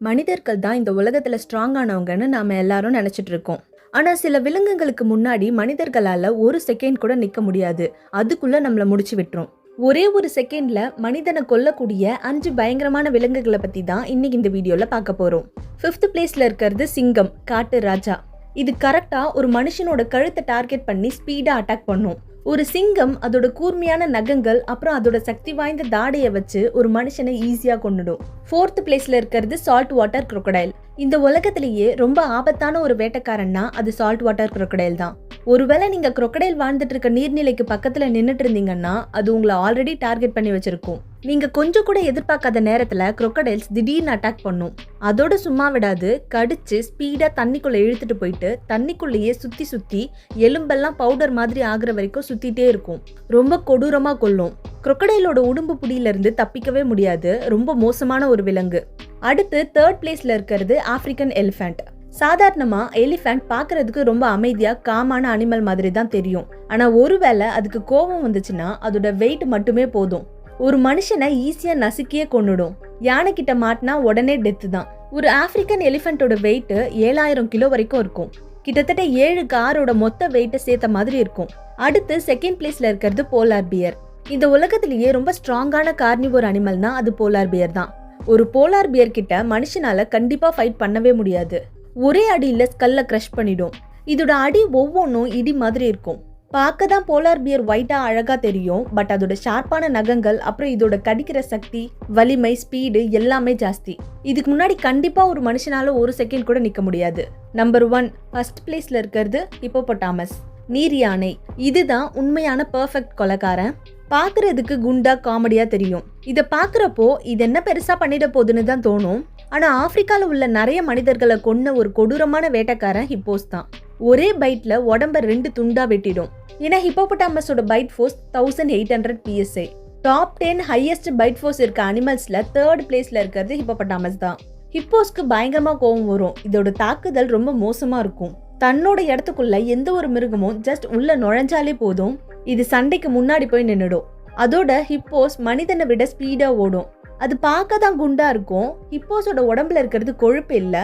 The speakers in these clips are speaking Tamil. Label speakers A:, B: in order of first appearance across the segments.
A: மனிதர்கள் தான் இந்த உலகத்துல ஸ்ட்ராங்கானவங்கன்னு நாம எல்லாரும் நினைச்சிட்டு இருக்கோம். ஆனா சில விலங்குகளுக்கு முன்னாடி மனிதர்களால ஒரு செகண்ட் கூட நிக்க முடியாது. அதுக்குள்ள நம்மள முடிச்சு விட்டுரும். ஒரே ஒரு செகண்ட்ல மனிதனை கொல்லக்கூடிய 5 பயங்கரமான விலங்குகளை பத்தி தான் இன்னைக்கு இந்த வீடியோல பார்க்க போறோம். 5th பிளேஸ்ல இருக்கிறது சிங்கம், காட்டு ராஜா. இது கரெக்டா ஒரு மனுஷனோட கழுத்தை டார்கெட் பண்ணி ஸ்பீடா அட்டாக் பண்ணும். ஒரு சிங்கம் அதோட கூர்மையான நகங்கள் அப்புறம் அதோட சக்தி வாய்ந்த தாடையை வச்சு ஒரு மனுஷனை ஈஸியா கொன்னுடும். 4th பிளேஸ்ல இருக்கிறது சால்ட் வாட்டர் crocodile. இந்த உலகத்திலேயே ரொம்ப ஆபத்தான ஒரு வேட்டைக்காரன்னா அது சால்ட் வாட்டர் crocodile தான். ஒருவேளை நீங்க crocodile வாழ்ந்துட்டு இருக்க நீர்நிலைக்கு பக்கத்துல நின்னுட்டு இருந்தீங்கன்னா அது உங்களை ஆல்ரெடி டார்கெட் பண்ணி வச்சிருக்கும். நீங்க கொஞ்சம் கூட எதிர்பார்க்காத நேரத்துல crocodiles திடீர்னு அட்டாக் பண்ணும். அதோட சும்மா விடாது, கடிச்சு ஸ்பீடா தண்ணிக்குள்ள இழுத்துட்டு போயிட்டு தண்ணிக்குள்ளேயே சுத்தி சுத்தி எலும்பெல்லாம் பவுடர் மாதிரி ஆகுற வரைக்கும் சுத்திட்டே இருக்கும். ரொம்ப கொடூரமா கொல்லும். crocodileோட உடம்பு புடியில இருந்து தப்பிக்கவே முடியாது. ரொம்ப மோசமான ஒரு விலங்கு. அடுத்து 3rd பிளேஸ்ல இருக்கிறது ஆப்பிரிக்கன் எலிஃபண்ட். சாதாரணமா எலிஃபண்ட் பாக்குறதுக்கு ரொம்ப அமைதியா காமான அனிமல் மாதிரி தான் தெரியும். ஆனா ஒருவேளை அதுக்கு கோபம் வந்துச்சுன்னா அதோட வெயிட் மட்டுமே போதும். ஒரு மனுஷனை ஈஸியா நசுக்கியே கொன்னுடும். யானை கிட்ட மாட்டினா உடனே டெத்து தான். ஒரு ஆப்பிரிக்கன் எலிஃபண்டோட வெயிட் 7000 கிலோ வரைக்கும் இருக்கும். கிட்டத்தட்ட 7 காரோட மொத்த வெயிட்டை சேர்த்த மாதிரி இருக்கும். அடுத்து 2nd பிளேஸ்ல இருக்கிறது போலார் பியர். இந்த உலகத்திலேயே ரொம்ப ஸ்ட்ராங்கான கார்னிவோர் அனிமல்னா அது போலார் பியர் தான். ஒரு போலார் பியர் கிட்ட மனுஷனால கண்டிப்பா ஃபைட் பண்ணவே முடியாது. ஒரே அடியில ஸ்கல்ல கிரஷ் பண்ணிடும். இதோட அடி ஒவ்வொன்றும் இடி மாதிரி இருக்கும். பார்க்க தான் போலார் பியர் ஒயிட்டா அழகா தெரியும். பட் அதோட ஷார்ப்பான நகங்கள் அப்புறம் இதோட கடிக்கிற சக்தி, வலிமை, ஸ்பீடு எல்லாமே ஜாஸ்தி. இதுக்கு முன்னாடி கண்டிப்பா ஒரு மனுஷனால ஒரு செகண்ட் கூட நிக்க முடியாது. நம்பர் 1 1st பிளேஸ்ல இருக்கிறது ஹிப்போபொட்டாமஸ், நீர் யானை. இதுதான் உண்மையான பெர்ஃபெக்ட் கொலைகாரன். பாக்குறதுக்கு குண்டா காமெடியா தெரியும். இத பாக்குறப்போ இது என்ன பெருசா பண்ணிட போகுதுன்னு தான் தோணும். ஆனா ஆப்பிரிக்கால உள்ள நிறைய மனிதர்களை கொன்ன ஒரு கொடூரமான வேட்டைக்காரன் ஹிப்போஸ் தான். ஒரே பைட்ல உடம்ப 2 துண்டா வெட்டிடும். ஏன்னா ஹிப்போபொட்டாமஸோட bite force 1800 PSI. Top 10 highest bite force இருக்க அனிமல்ஸ்ல 3rd பிளேஸ்ல இருக்கிறது ஹிப்போபொட்டாமஸ் தான். ஹிப்போஸ்க்கு பயங்கரமா கோவம் வரும். இதோட தாக்குதல் ரொம்ப மோசமா இருக்கும். தன்னோட இடத்துக்குள்ள எந்த ஒரு மிருகமும் ஜஸ்ட் உள்ள நுழைஞ்சாலே போதும், இது சண்டைக்கு முன்னாடி போய் நின்னுடும். அதோட ஹிப்போஸ் மனிதனை விட ஸ்பீடா ஓடும். அது பார்க்க தான் குண்டா இருக்கும். ஹிப்போஸோட உடம்புல இருக்கிறது கொழுப்பு இல்ல,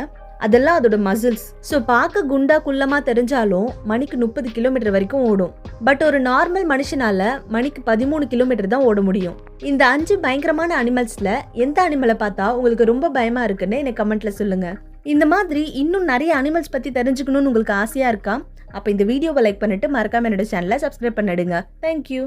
A: அதெல்லாம் அதோட மசில்ஸ். ஸோ பார்க்க குண்டா குள்ளமா தெரிஞ்சாலும் மணிக்கு 30 கிலோமீட்டர் வரைக்கும் ஓடும். பட் ஒரு நார்மல் மனுஷனால மணிக்கு 13 கிலோமீட்டர் தான் ஓட முடியும். இந்த 5 பயங்கரமான அனிமல்ஸ்ல எந்த அனிமலை பார்த்தா உங்களுக்கு ரொம்ப பயமா இருக்குன்னு எனக்கு கமெண்ட்ல சொல்லுங்க. இந்த மாதிரி இன்னும் நிறைய அனிமல்ஸ் பத்தி தெரிஞ்சுக்கணும்னு உங்களுக்கு ஆசையா இருக்கா? அப்ப இந்த வீடியோவை லைக் பண்ணிட்டு மறக்காம என்னோட சேனலை சப்ஸ்கிரைப் பண்ணிடுங்க. தேங்க்யூ.